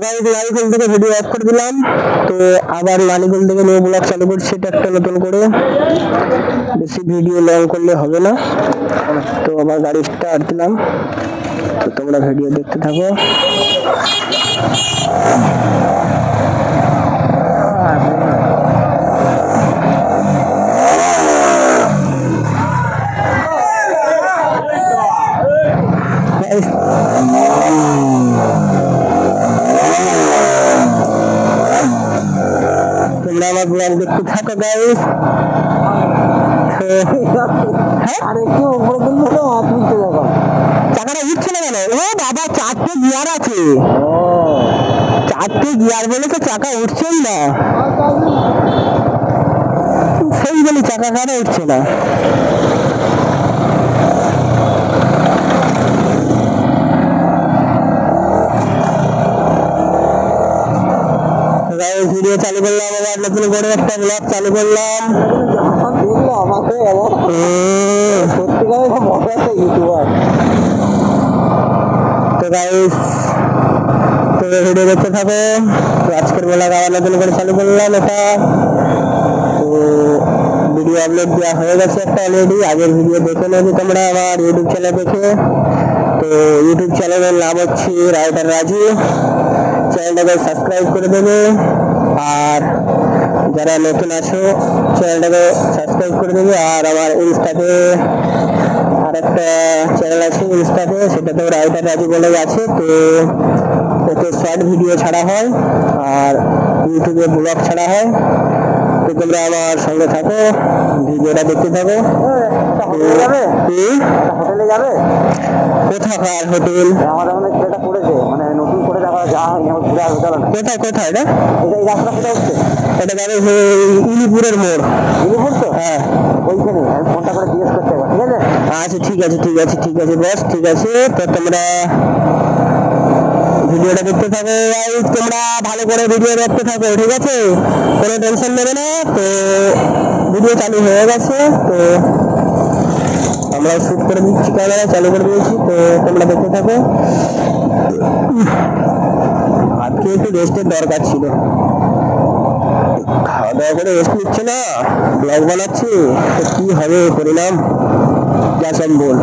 Guys live থেকে video of করে দিলাম। তো আবার লালিগোল থেকে নিউ ব্লগ চালু করছি, এটা একটা নতুন করে। বেশি ভিডিও লং করলে হবে না, তো আবার গাড়ি স্টার্ট দিলাম। তো তোমরা ভিডিও দেখতে থাকো। তোমরা আমার ব্লগ দেখতে থাকো গাইস। আরে কি উপরে দিন হলো হাত উঠতে দেখো, চাকাটা উঠছে না কেন? ও বাবা, চারটে গিয়ার আছে। চারটে গিয়ার বলে তো চাকা উঠছেই না। সেই বলি চাকা কারে উঠছে না। ভিডিও চালু করলাম, আবার নতুন করে একটা ব্লগ চালু করলাম। দেখলো আমাকে সত্যিকারে মজা আছে ইউটিউবার। তো গাইস, তো ভিডিও দেখতে থাকো। তো আজকের ব্লগ আবার নতুন করে চালু করলাম এটা। তো ভিডিও আপলোড দেওয়া হয়ে গেছে একটা অলরেডি। আগের ভিডিও দেখে নেবে তোমরা আমার ইউটিউব চ্যানেল দেখে। তো ইউটিউব চ্যানেলের নাম হচ্ছে রাইডার রাজু। চ্যানেলটাকে সাবস্ক্রাইব করে দেবে, আর যারা নতুন আছো চ্যানেলটাকে সাবস্ক্রাইব করে দেবে। আর আমার ইনস্টাতে আর একটা চ্যানেল আছে ইনস্টাতে, সেটাতে রাইডার রাজু বলে আছে। তো এতে শর্ট ভিডিও ছাড়া হয় আর ইউটিউবে ব্লগ ছাড়া হয়। তো তোমরা আমার সঙ্গে থাকো, ভিডিওটা দেখতে থাকো। হোটেলে যাবে? হোটেলে যাবে? কোথাকার হোটেল? আমাদের মানে যেটা করেছে, মানে নতুন করে দেখা যা ঘুরে আসবে। চলো কোথায় কোথায় এটা? এই রাস্তা কোথায় হচ্ছে? এটা যাবে ইলিপুরের মোড়। ইলিপুর তো? হ্যাঁ, ওইখানে আমি ফোনটা করে জিজ্ঞেস করতে পারবো, ঠিক আছে? আচ্ছা ঠিক আছে ঠিক আছে ঠিক আছে বস, ঠিক আছে। তো তোমরা ভিডিওটা দেখতে থাকো। তোমরা ভালো করে ভিডিও দেখতে থাকো, ঠিক আছে? কোনো টেনশন নেবে না। তো ভিডিও চালু হয়ে গেছে, তো আমরা শুট করে দিচ্ছি, ক্যামেরা চালু করে দিয়েছি। তো তোমরা দেখতে থাকো। আজকে একটু রেস্টের দরকার ছিল, খাওয়া দাওয়া করে রেস্ট নিচ্ছে না, ব্লগ বানাচ্ছি। তো কি হবে পরিণাম, যা সব বল।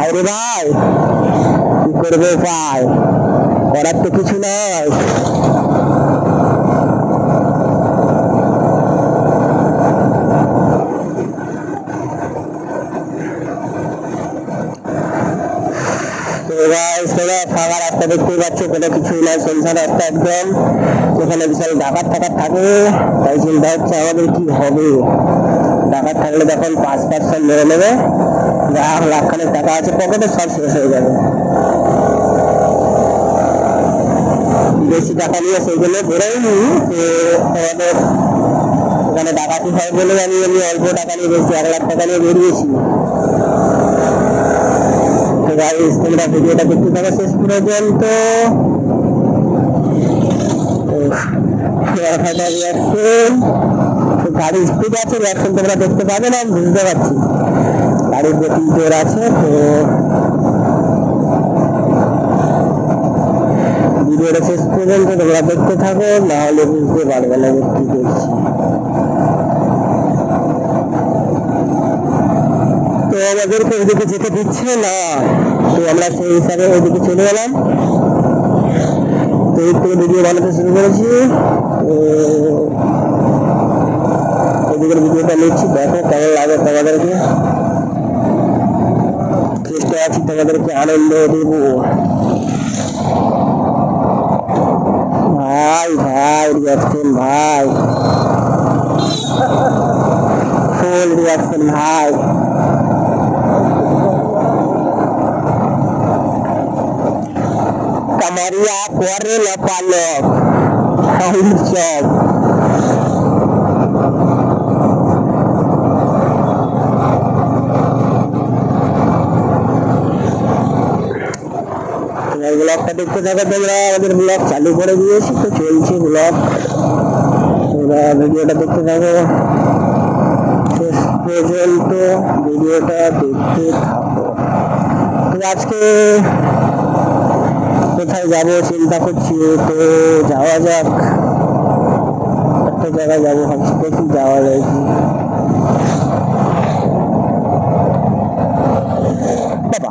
আরে ভাই, কি করবে ভাই, করার তো কিছু নয়। ফাঁকা রাস্তা দেখতেই পাচ্ছ, কোনো কিছুই নাই, শুনশান রাস্তা একদম। এখানে বিশাল ডাকাত টাকাত থাকে, তাই চিন্তা হচ্ছে আমাদের কি হবে। ডাকাত থাকলে তখন 5% মেরে নেবে, যা লাখখানেক টাকা আছে পকেটে সব শেষ হয়ে যাবে। বেশি টাকা নিয়ে সেইগুলো বেরোয়নি, আমাদের এখানে ডাকাতি হয় বলে আমি অল্প টাকা নিয়ে বেশি 1 লাখ টাকা নিয়ে বেরিয়েছি। তোমরা ভিডিওটা দেখতে থাকো শেষ পর্যন্ত। গাড়ির স্পিড আছে, রিয়াকশন তোমরা দেখতে পাবে না, আমি বুঝতে পারছি গাড়ির গতি জোর আছে। তো ভিডিওটা শেষ পর্যন্ত তোমরা দেখতে থাকো, নাহলে বুঝতে পারবে না কি করছি। তো আমাদেরকে ওইদিকে যেতে দিচ্ছে না, তো আমরা সেই হিসাবে ওইদিকে চলে গেলাম। তো এর থেকে ভিডিও বানাতে শুরু করেছি। ওইদিকের ভিডিওটা নিচ্ছি, দেখো কেমন লাগে তোমাদেরকে। চেষ্টা আছি তোমাদেরকে আনন্দ দেব। ভাই ভাই রিয়াকশন ভাই, ফুল রিয়াকশন ভাই। কামারিয়া করে লপালক সব। ব্লগটা দেখতে থাকো তোমরা, আমাদের ব্লগ চালু করে দিয়েছি, তো চলছে ব্লগ। তোমরা ভিডিওটা দেখতে থাকো শেষ। পর্যন্ত ভিডিওটা দেখতে থাকো। তো আজকে কোথায় যাবো চিন্তা করছি, তো যাওয়া যাক, একটা জায়গায় যাবো ভাবছি, দেখি যাওয়া যায় কি। বাবা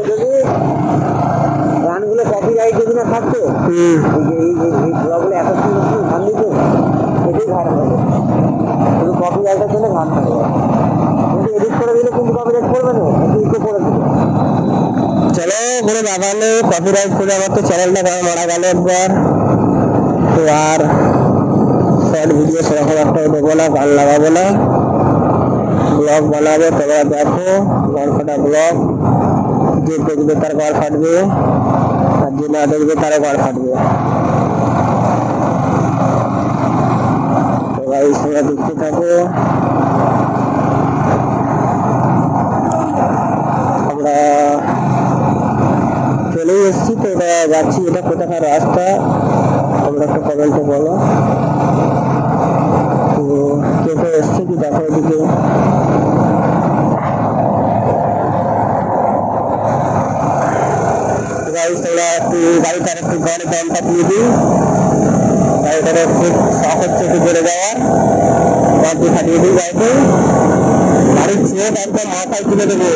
যদি গানগুলো কপিরাইট যদি না থাকতো, এই ব্লগগুলো এত সুন্দর সুন্দর গান দিত, এটাই ঘাট হবে। শুধু কপিরাইটের জন্য গান থাকবে, কিন্তু এডিট করে দিলে কিন্তু কপিরাইট করবে না, কিন্তু ইকো করে দিবে। চলো কোনো ব্যাপার নেই, কপিরাইট করে আমার তো চ্যানেলটা মারা গেল একবার, তো আর শর্ট ভিডিও সেরকম একটা দেবো না, গান লাগাবো না, ব্লগ বানাবো। তোমরা দেখো গান ফাটা ব্লগ, যে দেখবে তার গান ফাটবে, আর যে না দেখবে তারও গান ফাটবে। তো গাইস তোমরা দেখতে থাকো। আমরা চলে এসেছি, তো এটা যাচ্ছি, এটা কোথাকার রাস্তা তোমরা একটা কমেন্টে বলো। তো কে কে এসছে কি দেখো এদিকে। গাড়ি তোমরা একটু গাড়িটার একটু গাড়ির দামটা দিয়ে দিই, গাড়িটার খুব শখ হচ্ছে একটু বেড়ে যাওয়ার, গাড়ি ফাটিয়ে দিই গাড়িতে, গাড়ির চেয়ে একদম মাথায় তুলে দেবো।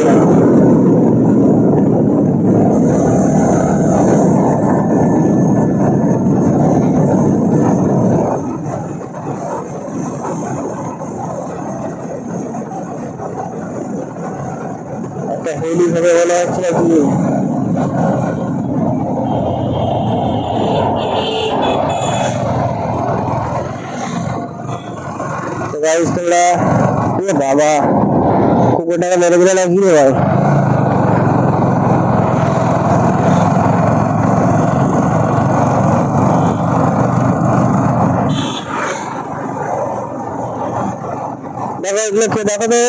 একটা হেলি হবে মনে হচ্ছে নাকি। গাইস তোমরা, এ বাবা কুকুরটাকে মেরে দিলে নাকি রে ভাই। দেখো এগুলো কে, দেখো তো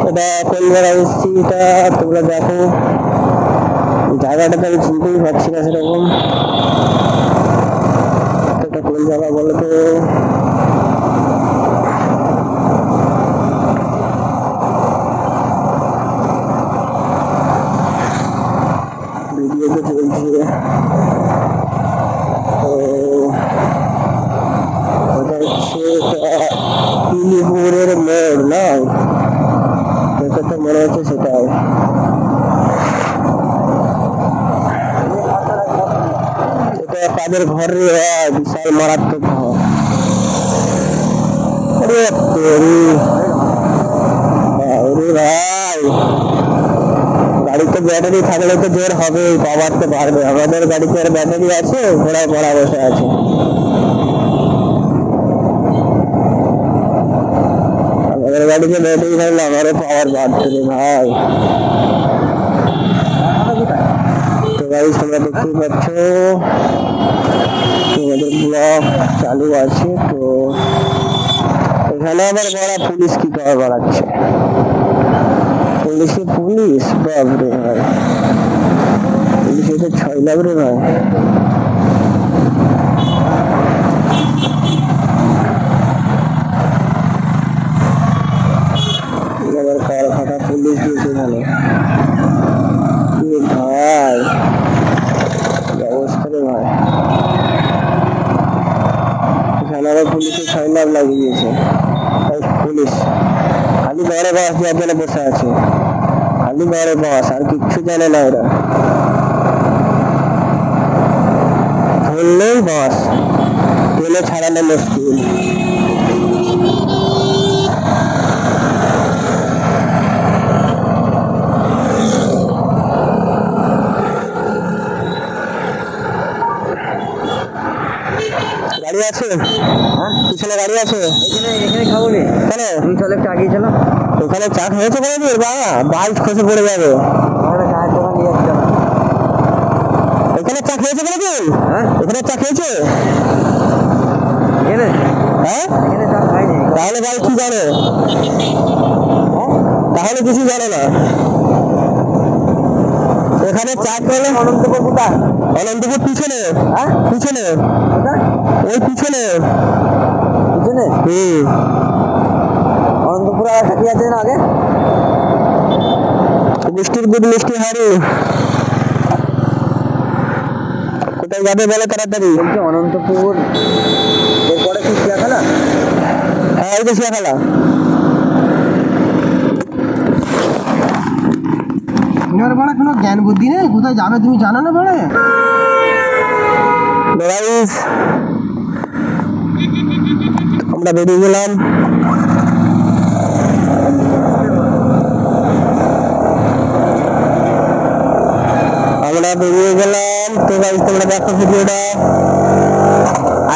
এটা কোন জায়গায় এসেছি, এটা তোমরা দেখো, জায়গাটা তো আমি চিনতেই পারছি না সেরকম। এটা কোন জায়গা বলো তো। ভিডিও তো চলছে, ওটা হচ্ছে পিলিপুরের মোড় না, এটা তো মনে হচ্ছে সেটাই। এটা কাদের ঘর রে ভাই, বিশাল মারাত্মক ঘর। আরে তোরি ভাই, গাড়িতে ব্যাটারি থাকলে তো জোর হবে, পাওয়ার তো বাড়বে। আমাদের গাড়িতে আর ব্যাটারি আছে, ঘোড়ায় পড়া বসে আছে। আমাদের গাড়িতে ব্যাটারি থাকলে আমারও পাওয়ার বাড়তো রে ভাই। তো গাইস তোমরা দেখতেই পাচ্ছ তোমাদের ব্লগ চালু আছে। তো এখানে আবার বড় পুলিশ কি করে বেড়াচ্ছে, পুলিশ বাবরে ভাই, পুলিশ এসে ছয় লাগবে ভাই। এবার কার ফাটা পুলিশ দিয়েছে এখানে ভাই, অবস্থা রে ভাই। এখানে আবার পুলিশের ছয় লাভ লাগিয়ে দিয়েছে। পুলিশ খালি বড় বাস দেওয়ার জন্য বসে আছে, খালি বড় বাস, আর কিচ্ছু জানে না ওরা। ধরলেই বাস, টেনে ছাড়ানো মুশকিল। গাড়ি আছে? হ্যাঁ পিছনে গাড়ি আছে? এখানে খাবো নি কেন? তুমি চলে একটু আগিয়ে চলো ওখানে চা খেয়েছে কোনোদিন? বাবা বাইক খসে পড়ে যাবে। আমরা চায়ের দোকান নিয়ে যাচ্ছি চলো এখানে চা খেয়েছে কোনোদিন? হ্যাঁ এখানে চা খেয়েছে? এখানে হ্যাঁ এখানে চা খাইনি তাহলে ভাই কি জানে? তাহলে কিছু জানে না। এখানে চা খেলে অনন্তপুর কোথায় অনন্তপুর পিছনে। হ্যাঁ পিছনে কোথায় ওই পিছনে। পিছনে অনন্তপুর আর কি আছে না আগে মিষ্টির দুধ মিষ্টি হাড়ি। কোথায় যাবে বলো তাড়াতাড়ি? বলছি অনন্তপুর এরপরে কি চিড়িয়াখানা হ্যাঁ ওই তো শিয়াখালা। তোমার বড় কোনো জ্ঞান বুদ্ধি নেই কোথায় যাবে তুমি জানো না বড় গাইস আমরা বেরিয়ে গেলাম। তো গাইস তোমরা দেখো ভিডিওটা।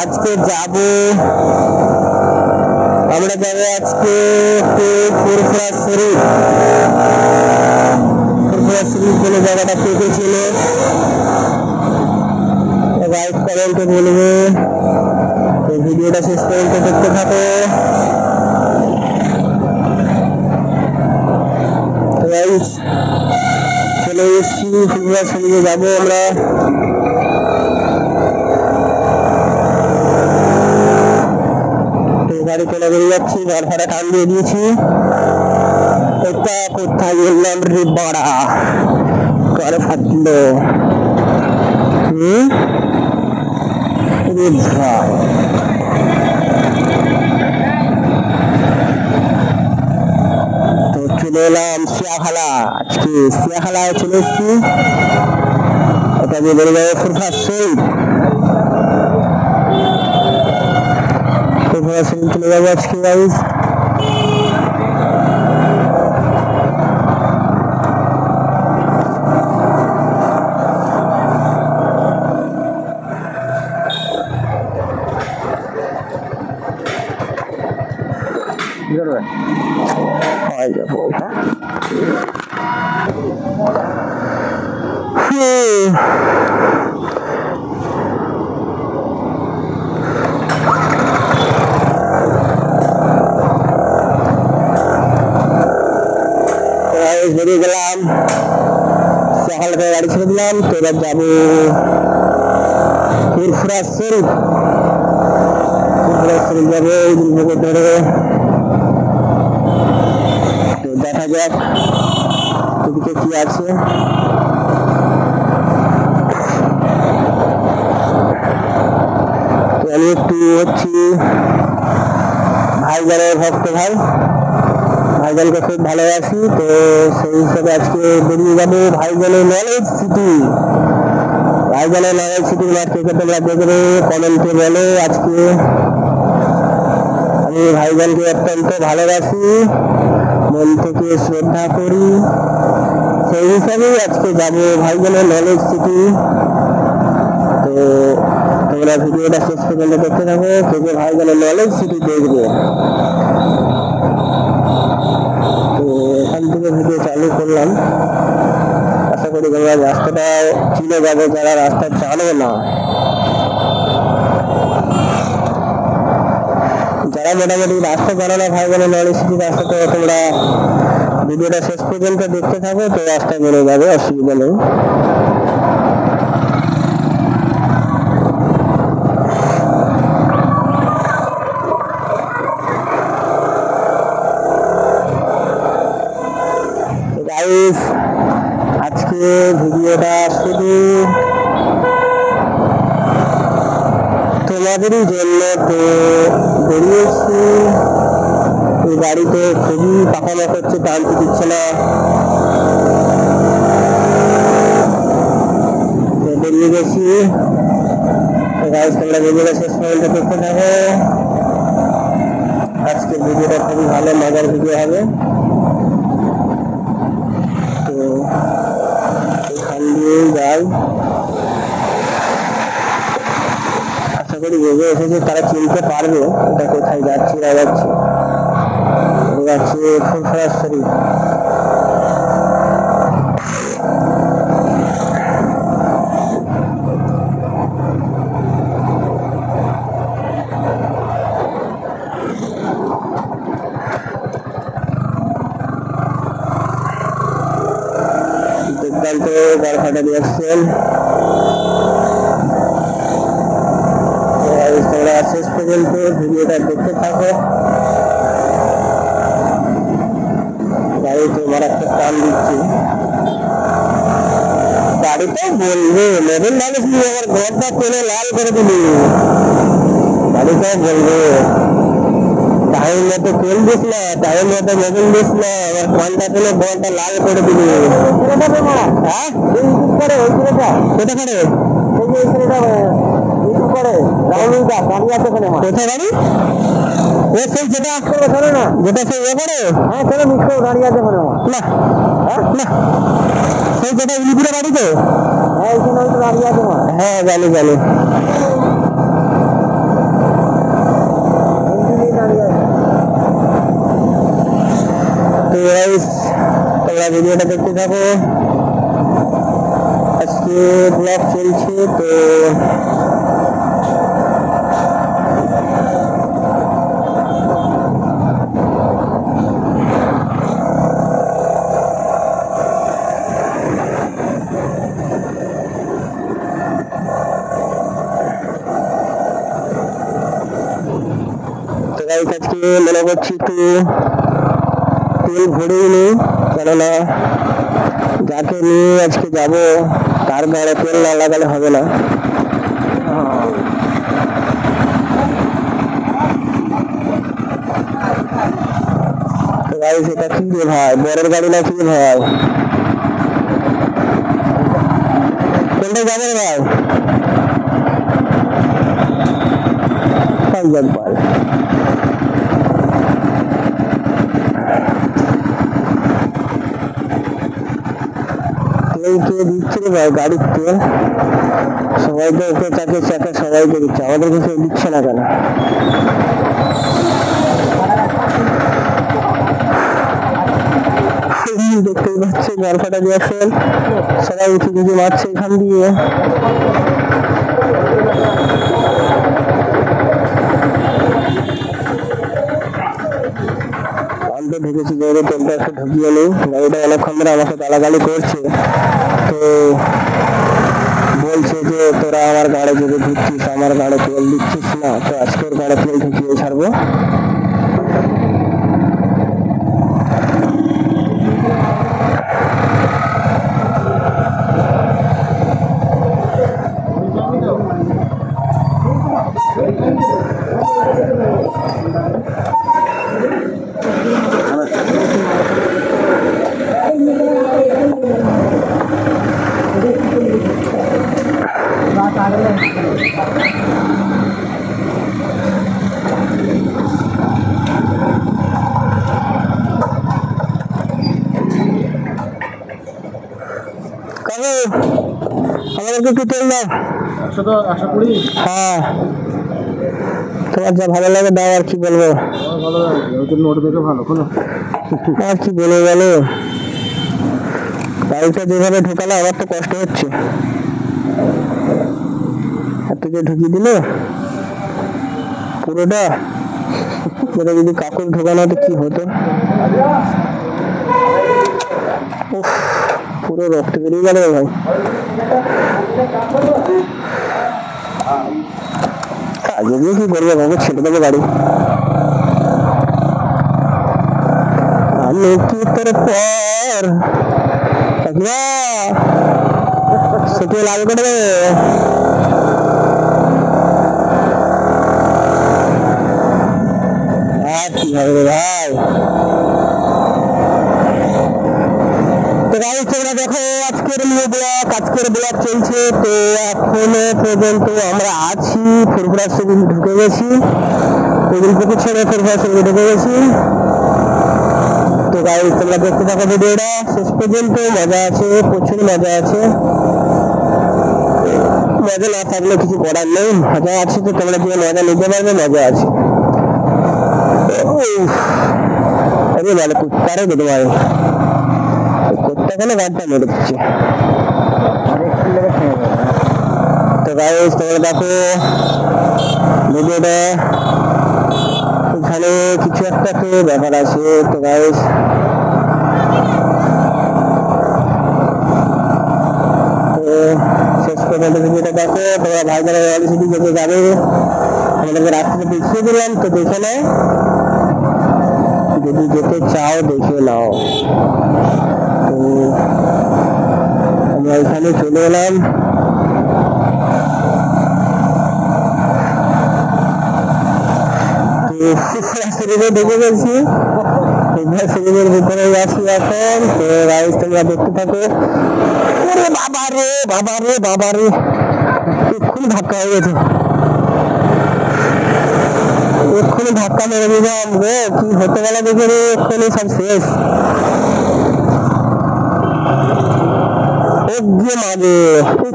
আজকে যাবো আমরা যাবো আজকে ফুরফুরা শরীফ। ফুরফুরা শরীফ বলে জায়গাটা কে কে ছিল গাইস কমেন্টে বলবে। তো ভিডিওটা শেষ পর্যন্ত দেখতে থাকো। তো গাইস চলে এসেছি ফুরফুরা শরীফে যাবো আমরা। গাড়ি চলে বেরিয়ে যাচ্ছি, ঘর ভাড়া টান দিয়ে দিয়েছি। এটা কোথায় গেলাম রে বাড়া, করে ফাটলো। ভাই তো চলে এলাম শিয়াখালা। আজকে শিয়াখালায় চলে এসেছি। এটা দিয়ে বেরিয়ে যাবে ফুরফুরা শরীফ। চলে যাবো আজকে গাইস। বেরিয়ে গেলাম, সকাল থেকে গাড়ি ছেড়ে দিলাম। তো এবার যাবো ফুরফুরা শরীফ। ফুরফুরা শরীফ যাবো ওই দিন ধরে। তো দেখা যাক এদিকে কি আছে। তো আমি একটু হচ্ছি ভাইজানের ভক্ত ভাই, ভাইজানকে খুব ভালোবাসি। তো সেই হিসাবে আজকে বেরিয়ে যাবো ভাইজানের নলেজ সিটি। ভাইজানের নলেজ সিটির মার্কেটে তোমরা দেখবে, কমেন্টে বলো। আজকে আমি ভাইজানকে অত্যন্ত ভালোবাসি, মন থেকে শ্রদ্ধা করি। সেই হিসাবেই আজকে যাবো ভাইজানের নলেজ সিটি। তো তোমরা ভিডিওটা শেষ পর্যন্ত দেখতে থাকো, কে কে ভাইজানের নলেজ সিটি দেখবে। তো এখান থেকে ভিডিও চালু করলাম। আশা করি তোমরা রাস্তাটা চিনে যাবে যারা রাস্তা জানো না। যারা মোটামুটি রাস্তা জানো না ভাইজানের নলেজ সিটি রাস্তা, তো তোমরা ভিডিওটা শেষ পর্যন্ত দেখতে থাকো। তো রাস্তা বেড়ে যাবে, অসুবিধা নেই। আজকে ভিডিওটা শুধু তোমাদেরই জন্য। তো বেরিয়েছি, এই গাড়িতে খুবই পাকামা করছে, টানতে দিচ্ছে না। বেরিয়ে গেছি গাইস, তোমরা ভিডিওটা শেষ পর্যন্ত দেখতে থাকো। আজকের ভিডিওটা খুবই ভালো মজার ভিডিও হবে। তো এখান দিয়ে যাই, আশা করি করি যে এসেছে তারা চিনতে পারবে এটা কোথায় যাচ্ছি না যাচ্ছি। যাচ্ছি ফুরফুরাশ্বরী। দুর্দান্ত গড়ফাটা রিয়াকশন। তোমরা শেষ পর্যন্ত ভিডিওটা দেখতে থাকো। গাড়িতে মারাত্মক টান দিচ্ছি। গাড়িতে বলবে লেভেল মানুষ নিয়ে আবার ঘরটা তেলে লাল করে দিলি। গাড়িটাও বলবে টাইম মতো তেল দিস না, টাইম মতো মোবিল দিস না, আবার ঘন্টা তেলে ঘরটা লাল করে দিলি। হ্যাঁ করে ওই ছেলেটা কোথা করে ওই ছেলেটা করে রাহুল দা দাঁড়িয়ে আছে ওখানে। কোথায় বাড়ি? ও সেই যেটা শোনো না, যেটা সেই এ করে। হ্যাঁ চলো মিক্স দাঁড়িয়ে আছে ওখানে। না হ্যাঁ না সেই যেটা ইলিপুরে বাড়ি তো। হ্যাঁ ওইখানে হয়তো দাঁড়িয়ে আছে। হ্যাঁ জানি জানি। তো তোমরা ভিডিওটা দেখতে থাকো। আজকে ব্লগ চলছে তো আজকে মনে করছি একটু তেল ভরেই নেই, কেননা যাকে নিয়ে আজকে যাব তার গাড়ি তেল না লাগালে হবে না। গাড়ি সেটা কি রে ভাই, বরের গাড়ি না কি রে ভাই? কোনটা যাবে ভাই? একবার তেল কে দিচ্ছে রে ভাই? গাড়ির তেল সবাইকে ওকে চাকে চাকে সবাইকে দিচ্ছে, আমাদেরকে কেউ দিচ্ছে না কেন? দেখতেই পাচ্ছে গড়ফাটা রিয়াকশন, সবাই উঠে উঠে মারছে এখান দিয়ে। ঢুকেছি জোরে, তেলটা একটু ঢুকিয়ে নেই। গাড়িটা অনেকক্ষণ ধরে আমাকে গালাগালি করছে, তো বলছে যে তোরা আমার গাড়ি যদি ঢুকছিস, আমার গাড়ি তেল দিচ্ছিস না, তো আজকের গাড়ি তেল ঢুকিয়ে ছাড়বো। আমাদেরকে একটু তেল দাও। 120। হ্যাঁ তোমার যা ভালো লাগে দাও, আর কি বলবো। আর কি বলে গেল, গাড়িটা যেভাবে ঢুকালো আমার তো কষ্ট হচ্ছে। এত যে ঢুকিয়ে দিল পুরোটা, এটা যদি কাকুর ঢোকানো হতো কি হতো। পুরো রক্ত বেরিয়ে গেল ভাই। কাজে দিয়ে কি করবো বাবু, ছেড়ে দেবো গাড়ি। আমি কি তোর পর সেটি লাল করে দেবে। আর কি হবে ভাই। তোমরা দেখো আজকের ব্লগ চলছে। তো এখনো পর্যন্ত আমরা আছি ফুরফুরাশ্বরী, ঢুকে গেছি পুকুর ছেড়ে ফুরফুরাশ্বরী ঢুকে গেছি। তো গাইস তোমরা দেখতে থাকো ভিডিওটা শেষ পর্যন্ত, মজা আছে, প্রচুর মজা আছে। মজা না থাকলে কিছু করার নেই, মজা আছে তো তোমরা যে মজা নিতে পারবে, মজা আছে। আরে ভালো কুত্তারে বেঁধে মারে, কুত্তা কেন গানটা মেরে দিচ্ছে। তো গাইস তোমরা দেখো ভিডিওটা, এখানে কিছু একটা তো ব্যাপার আছে। তো গাইস শেষ পর্যন্ত ভিডিওটা দেখো তোমরা, ভাই যারা অলরেডি যেতে যাবে আমাদেরকে রাস্তাটা দেখিয়ে দিলাম, তো দেখে নাও, যদি যেতে চাও দেখে নাও। তো আমরা এখানে চলে এলাম, ঢুকে গেছি, শরীরের ভিতরে আছি এখন। তো গাইস তোমরা দেখতে থাকো। বাবা রে বাবা রে বাবা রে, এক্ষুনি ধাক্কা হয়ে গেছে, এক্ষুনি ধাক্কা মেরে দিলাম রে, কি হতে গেল দেখে রে, এক্ষুনি সব শেষ। মাঝে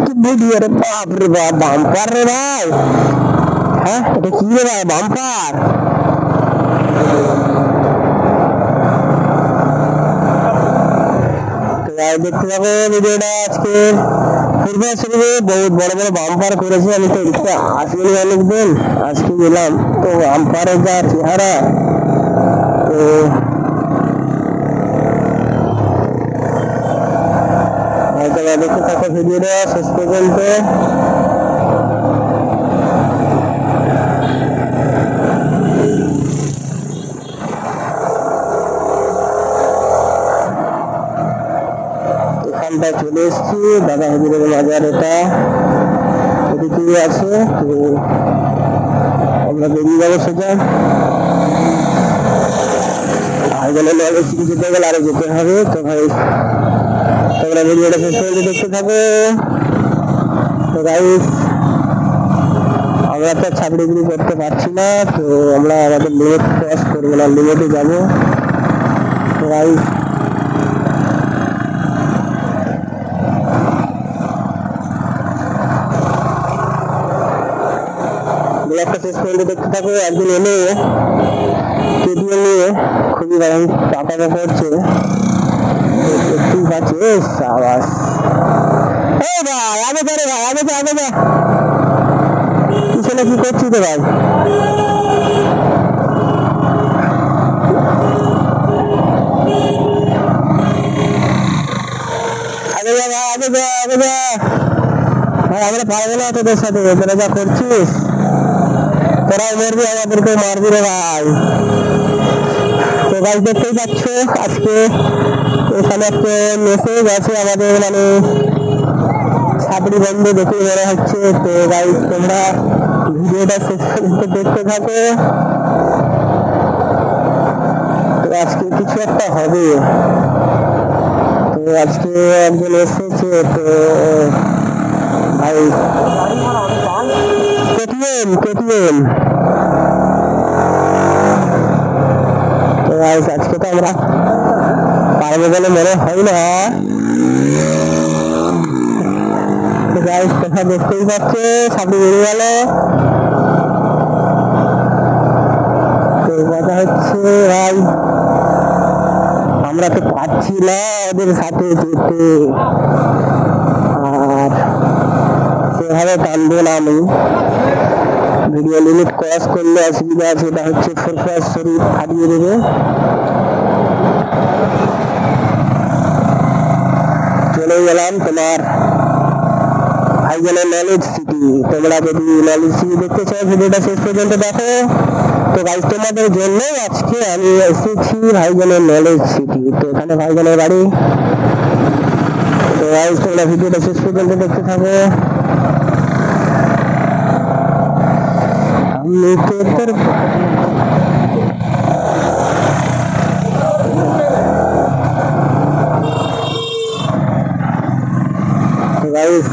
কি ভিডিও রে, বাপ রে বাপ, বাম্পার রে ভাই। হ্যাঁ এটা কি রে ভাই, বাম্পার। দেখতে থাকো ভিডিওটা। আজকে ফুরফুরা শরীফে বহুত বড় বড় বাম্পার করেছে, আমি তো দেখতে আসিনি অনেকদিন, আজকে গেলাম। তো বাম্পারের যা চেহারা, তো দেখতে থাকো ভিডিওটা শেষ পর্যন্ত। এখানটা চলে এসছি, দাদা হাজিরের বাজার, এটা এদিকে আছে। তো আমরা বেরিয়ে যাবো সোজা, আর গেলে যেতে গেলে আরো যেতে হবে। তো ভাই তোমরা ভিডিওটা শেষ পর্যন্ত দেখতে থাকো। তো গাইস আমরা তো ছাপড়িগুলি করতে পারছি না, তো আমরা আমাদের লিমিট ক্রস করবো না, লিমিটে যাবো। তো গাইস ব্লগটা শেষ পর্যন্ত দেখতে থাকো। একদিন এলে কেটিএম নিয়ে খুবই টাকা পড়ছে, দেখতেই পাচ্ছি। সাবাস ভাই, আগে ধরে ভাই, আগে যা, আগে যা, পিছনে কি করছি তো ভাই। আগে যা ভাই, আগে যা, আগে যা ভাই, আমরা পারবো না তোদের সাথে, তোরা যা করছিস, তোরাই মরবি, আমাদেরকে মারবি রে ভাই। তো গাইস দেখতেই পাচ্ছ আজকে এখানে একটা মেসেজ আছে আমাদের, মানে ছাপড়ি বন্ধু দেখে মনে হচ্ছে। তো গাইস তোমরা ভিডিওটা শেষ পর্যন্ত দেখতে থাকো, তো আজকে কিছু একটা হবে। তো আজকে একজন এসেছে, তো ভাই কেটিএম কেটিএম। তো গাইস আজকে তো আমরা পারবো বলে মনে হয় না। তো গাইস তোমরা দেখতেই পাচ্ছ সামনে বেরিয়ে গেল। তো কথা হচ্ছে ভাই আমরা তো পাচ্ছি না ওদের সাথে যেতে, আর সেভাবে টানবো না আমি। ভিডিও লিমিট ক্রস করলে অসুবিধা আছে, এটা হচ্ছে ফুরফুরা শরীফ হারিয়ে দেবে। চলে গেলাম তোমার ভাইজানের নলেজ সিটি। তোমরা যদি নলেজ সিটি দেখতে চাও ভিডিওটা শেষ পর্যন্ত দেখো। তো গাইস তোমাদের জন্য আজকে আমি এসেছি ভাইজানের নলেজ সিটি। তো এখানে ভাইজানের বাড়ি। তো গাইস তোমরা ভিডিওটা শেষ পর্যন্ত দেখতে থাকো। আমি তোর গাইস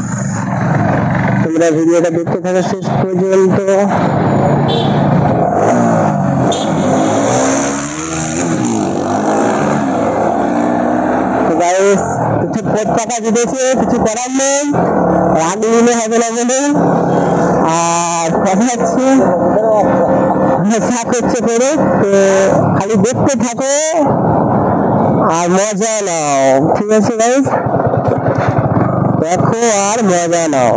তোমরা ভিডিওটা দেখতে থাকো শেষ পর্যন্ত। গাইস কিছু খোঁজ টাকা জিতেছে, কিছু করার নেই, রাগ নিলে হবে না বলে। আর কথা হচ্ছে চা করছে করে, তো খালি দেখতে থাকো আর মজা নাও, ঠিক আছে গাইস? দেখো আর মজা নাও।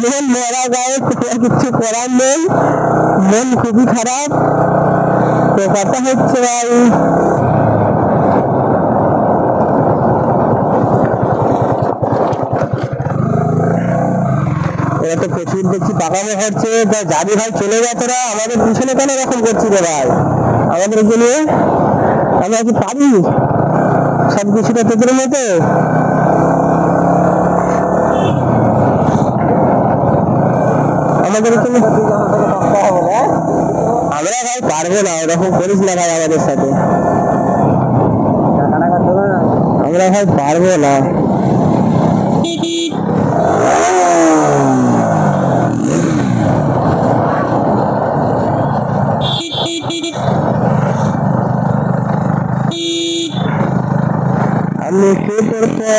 মন মরা গায়ে কিছু করার নেই, মন খুবই খারাপ। তো কথা হচ্ছে ভাই এরা তো প্রচুর দেখছি পাকামো হচ্ছে, যাবি ভাই চলে যা তোরা, আমাদের পিছনে কেন এরকম করছি রে ভাই? আমাদেরকে নিয়ে আমরা কি পারি সব কিছুটা তোদের মতো? আমাদের আমরা ভাই পারবো না, ওরকম করিস না ভাই আমাদের সাথে, আমরা ভাই পারবো না। আমি কে করবো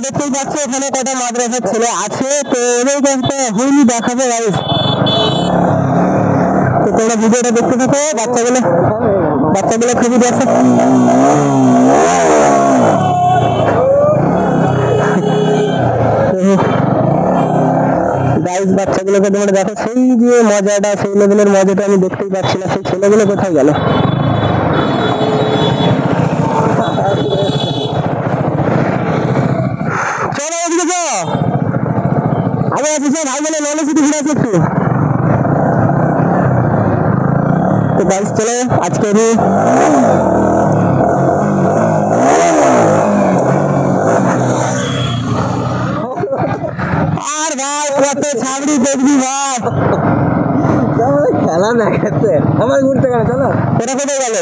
দেখতেই পাচ্ছ এখানে কটা মাদ্রাসার ছেলে আছে, তো ওদেরকে একটা হোলি দেখাবে গাইস। তো তোমরা ভিডিওটা দেখতে থাকো, বাচ্চাগুলো খুবই দেখো। গাইস বাচ্চাগুলোকে তোমরা দেখো, সেই যে মজাটা, সেই লেভেলের মজাটা আমি দেখতেই পাচ্ছি না। সেই ছেলেগুলো কোথায় গেল? আগে আছে স্যার, ভাই বলে নলে সিটি ঘুরে আছে একটু। তো গাইস চলো আজকে আর ভাই কত ছাবড়ি দেখবি ভাই, খেলা না খেতে আমার ঘুরতে গেল। চলো এটা কোথায় গেল?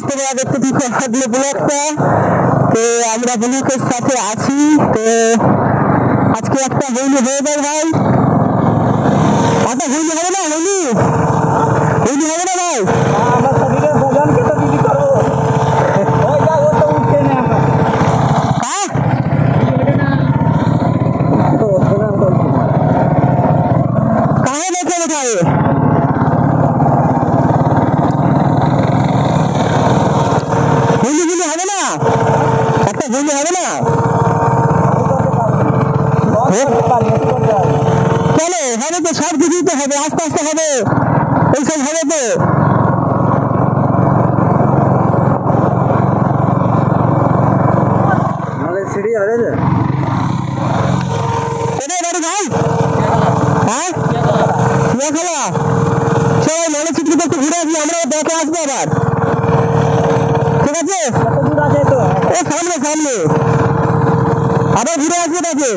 তোমরা দেখতে থাকো ব্লগটা। তো আমরা ব্লগের সাথে আছি। তো আজকে একটা হোলি হয়ে যায় ভাই, একটা হোলি হবে না? হোলি হবে না ভাই? আমার শরীরে ভোজনকে তো দিদি করো। ওই যা ও তো উঠছে না আমরা। হ্যাঁ তো ওখানে তো কাহে দেখে কোথায় হোলি হবে না? একটা হোলি হবে না? চলো হবে তো, সব কিছুই তো হবে, আস্তে আস্তে হবে, এইসব হবে তো। আমাদের সিঁড়ি হবে না কোথায় বাড়ি ভাই? হ্যাঁ শিয়া খেলা, সবাই নলে চিত্রিত একটু ঘুরে আসি, আমরা দেখে আসবো আবার, ঠিক আছে? এ সামনে সামনে আবার ঘুরে আসবে তাকে।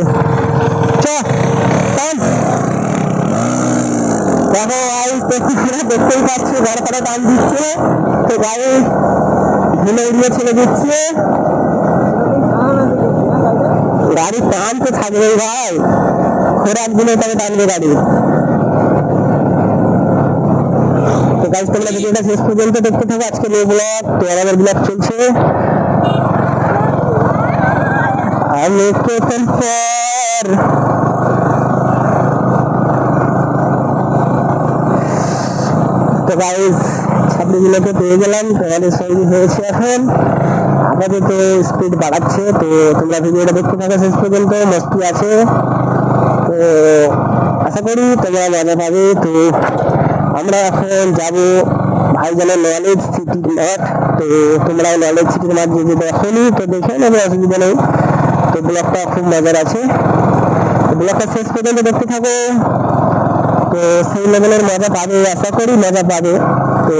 দেখো গাইস, দেখতেই পাচ্ছি ঘরে ফটো টান দিচ্ছে। তো গাইস ধুলো উড়িয়ে ছেড়ে দিচ্ছে, গাড়ি টান তো থাকবেই ভাই, খোরাক দিলে তবে টানবে গাড়ি। তো গাইস তোমরা ভিডিওটা শেষ পর্যন্ত দেখতে থাকো, আজকে নিউ ব্লগ। তো আমাদের ব্লগ চলছে, আমি কেতন পর তো গাইস ছাত্রীগুলোকে পেয়ে গেলাম, তোমাদের সঙ্গে হয়েছে। এখন আপাতত স্পিড বাড়াচ্ছে, তো তোমরা ভিডিওটা দেখতে থাকো শেষ পর্যন্ত, মস্তি আছে। তো আশা করি তোমরা মজা পাবে। তো আমরা এখন যাবো ভাইজানের নলেজ সিটির মাঠ। তো তোমরা নলেজ সিটির মাঠ যদি দেখোনি তো দেখে নেবে, অসুবিধা নেই। তো ব্লগটা খুব মজার আছে, ব্লগটা শেষ পর্যন্ত দেখতে থাকো। তো সেই লেভেলের মজা পাবে, আশা করি মজা পাবে। তো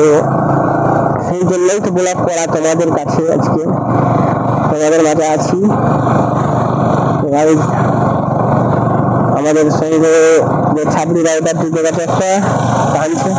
সেই জন্যই তো ব্লগ করা তোমাদের কাছে আজকে, তোমাদের মাঝে আছি। আমাদের সঙ্গে যে ছাবড়ি রাইডার দুটো কাছে একটা টানছে।